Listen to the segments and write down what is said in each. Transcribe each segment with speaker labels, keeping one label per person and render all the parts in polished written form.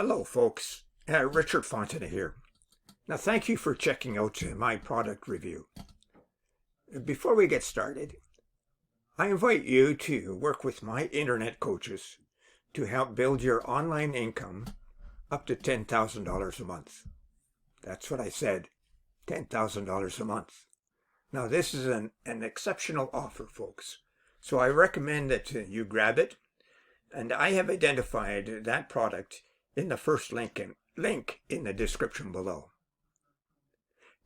Speaker 1: Hello, folks. Richard Fontaine here. Now, thank you for checking out my product review. Before we get started, I invite you to work with my internet coaches to help build your online income up to $10,000 a month. That's what I said, $10,000 a month. Now, this is an exceptional offer, folks. So I recommend that you grab it, and I have identified that product in the first link in the description below.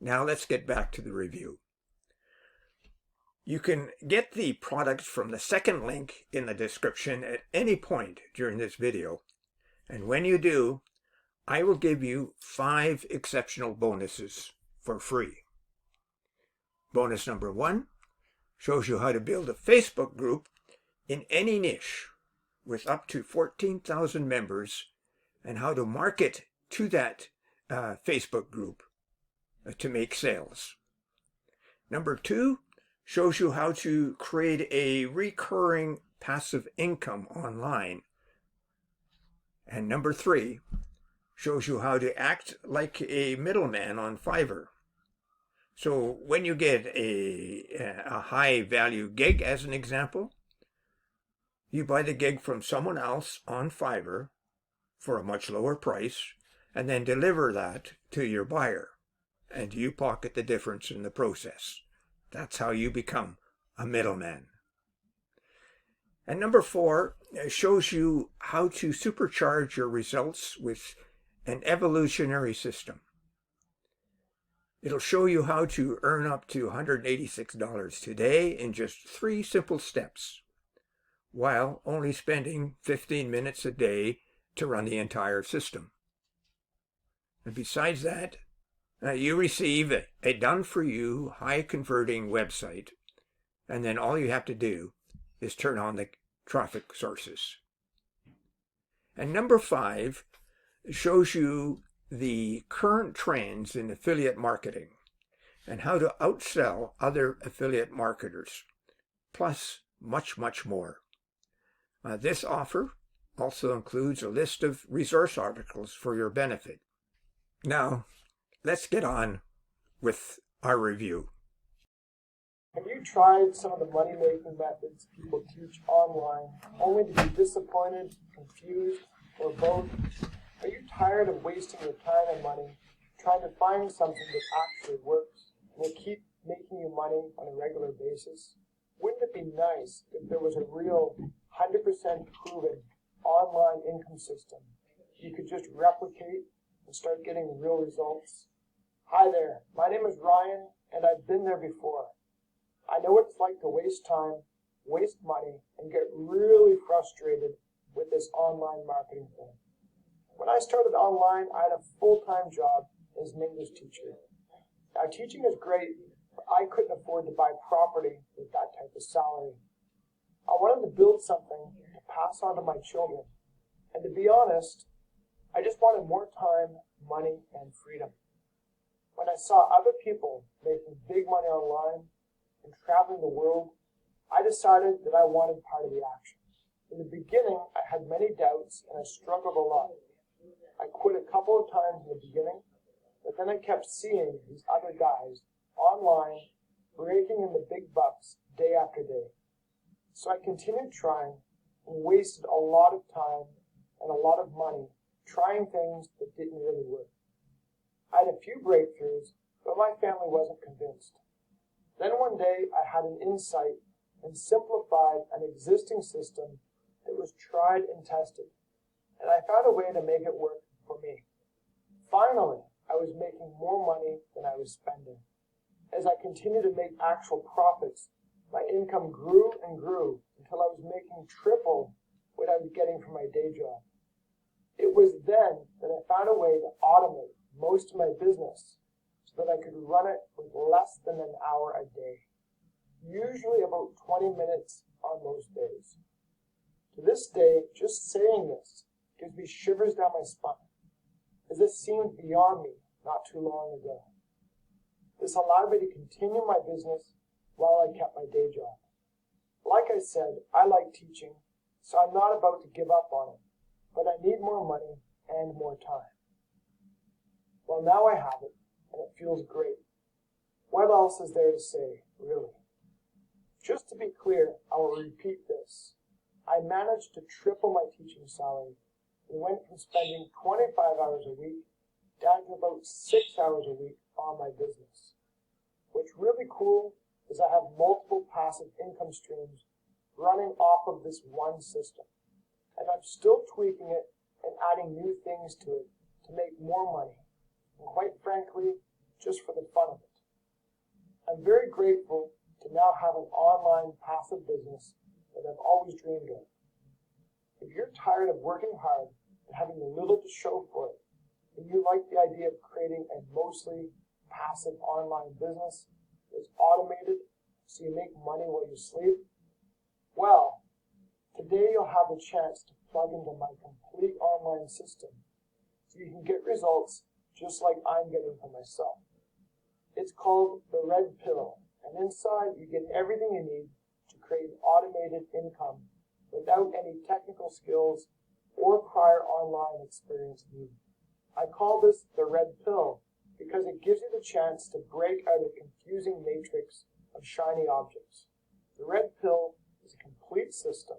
Speaker 1: Now let's get back to the review. You can get the product from the second link in the description at any point during this video. And when you do, I will give you 5 exceptional bonuses for free. Bonus number 1 shows you how to build a Facebook group in any niche with up to 14,000 members and how to market to that Facebook group to make sales. Number 2 shows you how to create a recurring passive income online. And number 3 shows you how to act like a middleman on Fiverr. So when you get a high value gig, as an example, you buy the gig from someone else on Fiverr for a much lower price, and then deliver that to your buyer, and you pocket the difference in the process. That's how you become a middleman. And number 4 shows you how to supercharge your results with an evolutionary system. It'll show you how to earn up to $186 today in just 3 simple steps, while only spending 15 minutes a day to run the entire system. And besides that, you receive a done-for-you, high-converting website, and then all you have to do is turn on the traffic sources. And number 5 shows you the current trends in affiliate marketing and how to outsell other affiliate marketers, plus much, much more. This offer also includes a list of resource articles for your benefit. Now, let's get on with our review.
Speaker 2: Have you tried some of the money-making methods people teach online, only to be disappointed, confused, or both? Are you tired of wasting your time and money trying to find something that actually works and will keep making you money on a regular basis? Wouldn't it be nice if there was a real 100% proven online income system you could just replicate and start getting real results? Hi there, my name is Ryan, and I've been there before. I know what it's like to waste time, waste money, and get really frustrated with this online marketing thing. When I started online, I had a full-time job as an English teacher. Now, teaching is great, but I couldn't afford to buy property with that type of salary. I wanted to build something to pass on to my children. And to be honest, I just wanted more time, money, and freedom. When I saw other people making big money online and traveling the world, I decided that I wanted part of the action. In the beginning, I had many doubts and I struggled a lot. I quit a couple of times in the beginning, but then I kept seeing these other guys online raking in the big bucks day after day. So I continued trying and wasted a lot of time and a lot of money trying things that didn't really work. I had a few breakthroughs, but my family wasn't convinced. Then one day I had an insight and simplified an existing system that was tried and tested, and I found a way to make it work for me. Finally, I was making more money than I was spending. As I continued to make actual profits, my income grew and grew until I was making triple what I was getting from my day job. It was then that I found a way to automate most of my business so that I could run it with less than an hour a day, usually about 20 minutes on most days. To this day, just saying this gives me shivers down my spine, as this seemed beyond me not too long ago. This allowed me to continue my business while I kept my day job. Like I said, I like teaching, so I'm not about to give up on it, but I need more money and more time. Well, now I have it, and it feels great. What else is there to say, really? Just to be clear, I will repeat this. I managed to triple my teaching salary and went from spending 25 hours a week down to about 6 hours a week on my business. What's really cool is I have multiple passive income streams running off of this one system, and I'm still tweaking it and adding new things to it to make more money, and quite frankly, just for the fun of it. I'm very grateful to now have an online passive business that I've always dreamed of. If you're tired of working hard and having little to show for it, and you like the idea of creating a mostly passive online business that's automated so you make money while you sleep, well, today you'll have the chance to plug into my complete online system so you can get results just like I'm getting for myself. It's called the Red Pill, and inside you get everything you need to create automated income without any technical skills or prior online experience needed. I call this the Red Pill because it gives you the chance to break out of the confusing matrix of shiny objects. The Red Pill is a complete system,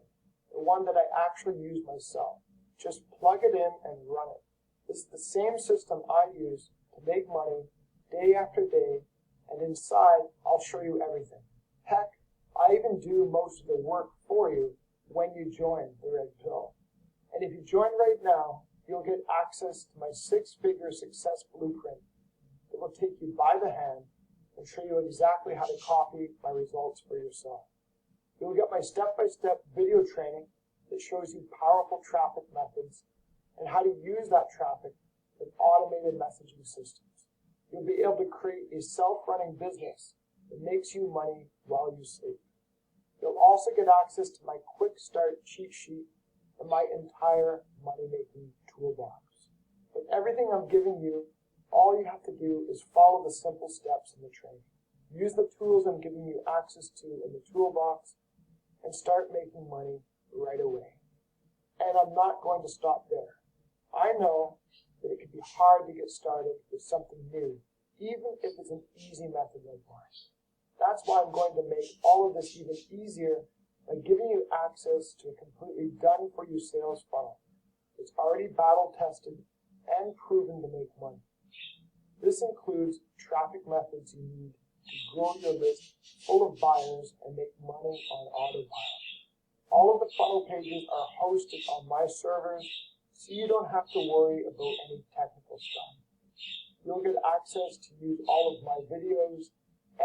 Speaker 2: the one that I actually use myself. Just plug it in and run it. This is the same system I use to make money day after day, and inside I'll show you everything. Heck, I even do most of the work for you when you join the Red Pill. And if you join right now, you'll get access to my 6-figure success blueprint that will take you by the hand and show you exactly how to copy my results for yourself. You'll get my step-by-step video training that shows you powerful traffic methods and how to use that traffic with automated messaging systems. You'll be able to create a self-running business that makes you money while you sleep. You'll also get access to my quick start cheat sheet and my entire money-making toolbox. With everything I'm giving you, all you have to do is follow the simple steps in the training. Use the tools I'm giving you access to in the toolbox and start making money right away. And I'm not going to stop there. I know that it can be hard to get started with something new, even if it's an easy method like mine. That's why I'm going to make all of this even easier by giving you access to a completely done-for-you sales funnel. It's already battle-tested and proven to make money. This includes traffic methods you need to grow your list full of buyers and make money on autopilot. All of the funnel pages are hosted on my servers, so you don't have to worry about any technical stuff. You'll get access to use all of my videos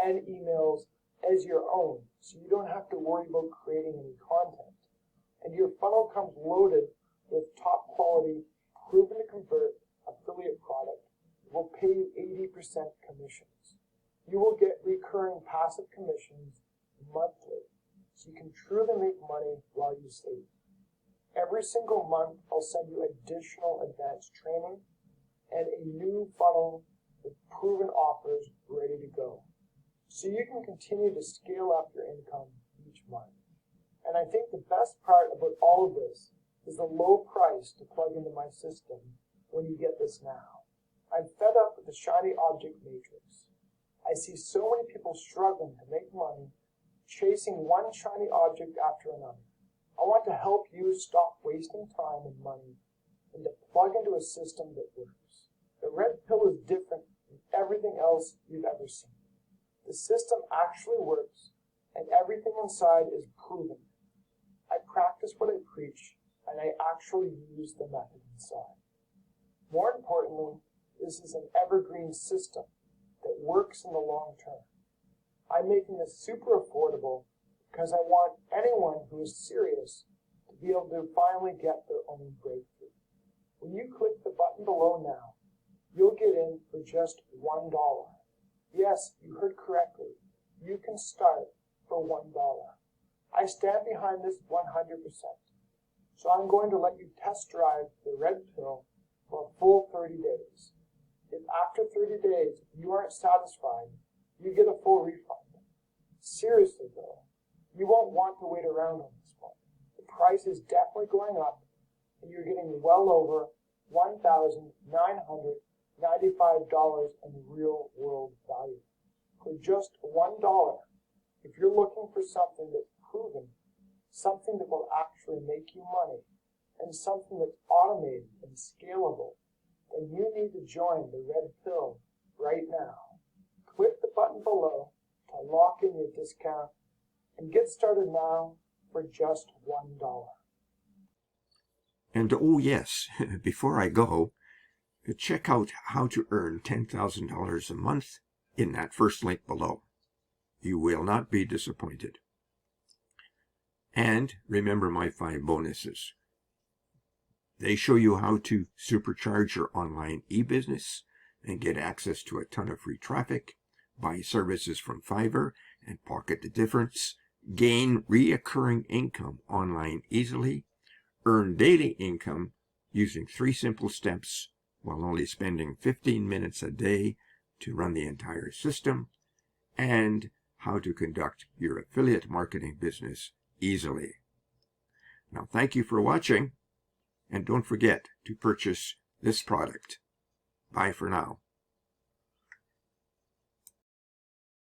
Speaker 2: and emails as your own, so you don't have to worry about creating any content. And your funnel comes loaded with top quality, proven to convert affiliate product that will pay you 80% commissions. You will get recurring passive commissions monthly, so you can truly make money while you sleep. Every single month, I'll send you additional advanced training and a new funnel with proven offers ready to go, so you can continue to scale up your income each month. And I think the best part about all of this is the low price to plug into my system when you get this now. I'm fed up with the shiny object matrix. I see so many people struggling to make money, chasing one shiny object after another. I want to help you stop wasting time and money and to plug into a system that works. The Red Pill is different from everything else you've ever seen. The system actually works, and everything inside is proven. I practice what I preach, and I actually use the method inside. More importantly, this is an evergreen system that works in the long term. I'm making this super affordable because I want anyone who is serious to be able to finally get their own breakthrough. When you click the button below now, you'll get in for just $1. Yes, you heard correctly. You can start for $1. I stand behind this 100%. So I'm going to let you test drive the Red Pill for a full 30 days. If after 30 days you aren't satisfied, you get a full refund. Seriously though, you won't want to wait around on this one. The price is definitely going up, and you're getting well over $1,995 in real-world value. For just $1, if you're looking for something that's proven, something that will actually make you money, and something that's automated and scalable, then you need to join the Red Pill right now. Click the button below to lock in your discount and get started now for just $1.
Speaker 1: And oh yes, before I go, check out how to earn $10,000 a month in that first link below. You will not be disappointed. And remember my 5 bonuses. They show you how to supercharge your online e-business and get access to a ton of free traffic, buy services from Fiverr and pocket the difference, gain reoccurring income online easily, earn daily income using 3 simple steps while only spending 15 minutes a day to run the entire system, and how to conduct your affiliate marketing business easily. Now, thank you for watching, and don't forget to purchase this product. Bye for now.